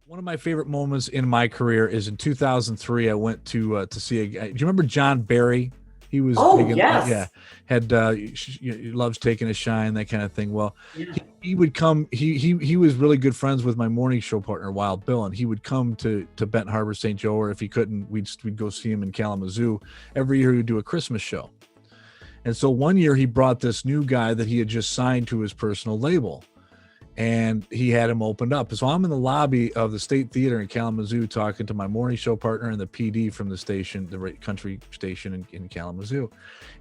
One of my favorite moments in my career is in 2003. I went to see a guy. Do you remember John Barry? He was big Oh, in, yeah, yes. had he loves taking a shine, that kind of thing. Well, Yeah. he would come. He was really good friends with my morning show partner, Wild Bill, and he would come to Benton Harbor, St. Joe, or if he couldn't, we'd go see him in Kalamazoo. Every year he would do a Christmas show, and so one year he brought this new guy that he had just signed to his personal label, and he had him opened up. So I'm in the lobby of the State Theater in Kalamazoo talking to my morning show partner and the PD from the station, the country station in Kalamazoo.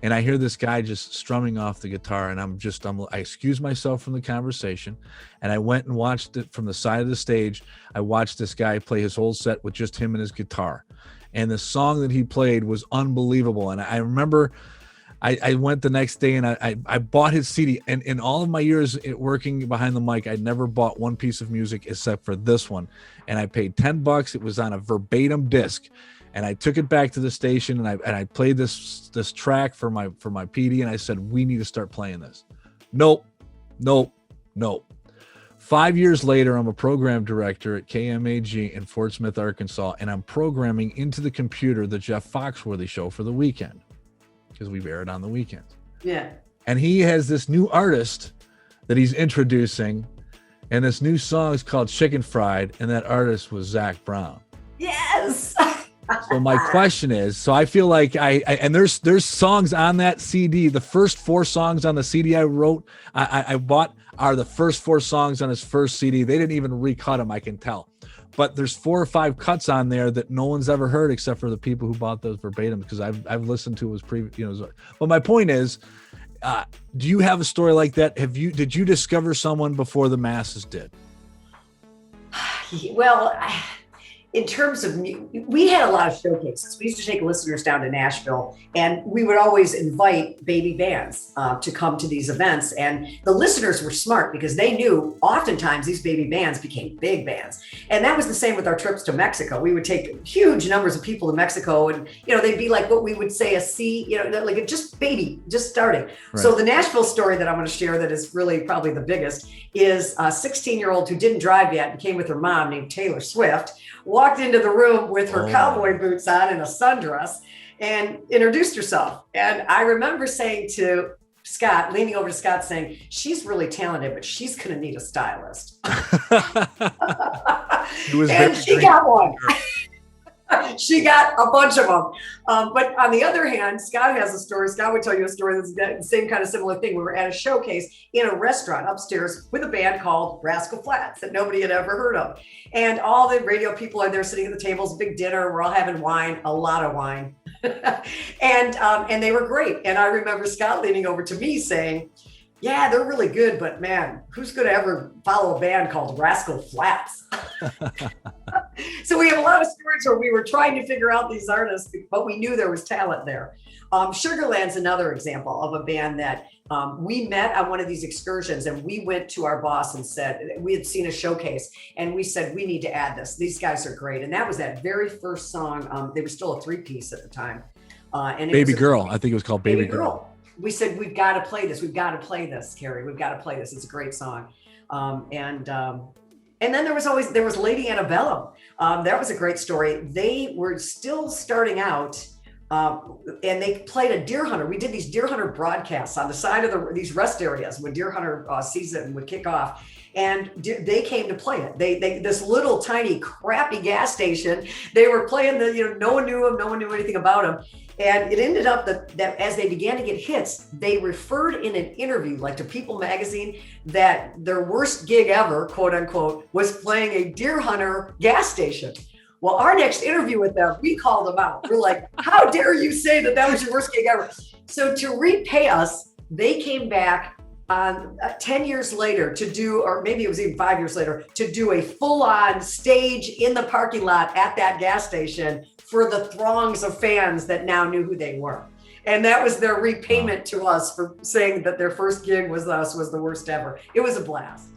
And I hear this guy just strumming off the guitar, and I excuse myself from the conversation, and I went and watched it from the side of the stage. I watched this guy play his whole set with just him and his guitar. And the song that he played was unbelievable. And I remember I went the next day and I bought his CD. And in all of my years working behind the mic, I'd never bought one piece of music except for this one. And I paid $10. It was on a verbatim disc. And I took it back to the station and I played this track for my PD. And I said, we need to start playing this. Nope. 5 years later, I'm a program director at KMAG in Fort Smith, Arkansas. And I'm programming into the computer the Jeff Foxworthy show for the weekend, because we've aired on the weekends. Yeah. And he has this new artist that he's introducing, and this new song is called Chicken Fried, and that artist was Zach Brown. Yes. So my question is, so I feel like and there's songs on that CD. The first 4 songs on the CD I wrote, I bought are the first 4 songs on his first CD. They didn't even recut them, I can tell. But there's 4 or 5 cuts on there that no one's ever heard except for the people who bought those verbatim, because I've listened to his But my point is, do you have a story like that? Did you discover someone before the masses did? Well, in terms of, we had a lot of showcases. We used to take listeners down to Nashville, and we would always invite baby bands to come to these events. And the listeners were smart because they knew oftentimes these baby bands became big bands. And that was the same with our trips to Mexico. We would take huge numbers of people to Mexico, and they'd be like what we would say a C, like a just starting. Right. So the Nashville story that I'm going to share that is really probably the biggest is a 16-year-old who didn't drive yet and came with her mom named Taylor Swift, walked into the room with her cowboy boots on and a sundress and introduced herself. And I remember saying to Scott, leaning over to Scott, saying, she's really talented, but she's going to need a stylist. And she got one. She got a bunch of them. But on the other hand, Scott has a story. Scott would tell you a story that's the same kind of similar thing. We were at a showcase in a restaurant upstairs with a band called Rascal Flatts that nobody had ever heard of. And all the radio people are there sitting at the tables, big dinner. We're all having wine, a lot of wine. and they were great. And I remember Scott leaning over to me saying, yeah, they're really good, but man, who's going to ever follow a band called Rascal Flatts? So we have a lot of stories where we were trying to figure out these artists, but we knew there was talent there. Sugarland's another example of a band that we met on one of these excursions, and we went to our boss and said, we had seen a showcase, and we said, we need to add this. These guys are great. And that was that very first song. They were still a 3-piece at the time. And Baby Girl. I think it was called Baby Girl. We said, we've got to play this. We've got to play this, Carrie. We've got to play this. It's a great song. And then there was Lady Antebellum. That was a great story. They were still starting out, and they played a deer hunter. We did these deer hunter broadcasts on the side of these rest areas when deer hunter season would kick off. And they came to play it. They this little tiny crappy gas station. They were playing no one knew them, no one knew anything about them. And it ended up that as they began to get hits, they referred in an interview, like to People magazine, that their worst gig ever, quote unquote, was playing a deer hunter gas station. Well, our next interview with them, we called them out. We're like, how dare you say that was your worst gig ever? So to repay us, they came back 10 years later to do, or maybe it was even 5 years later, to do a full-on stage in the parking lot at that gas station for the throngs of fans that now knew who they were. And that was their repayment to us for saying that their first gig with us was the worst ever. It was a blast.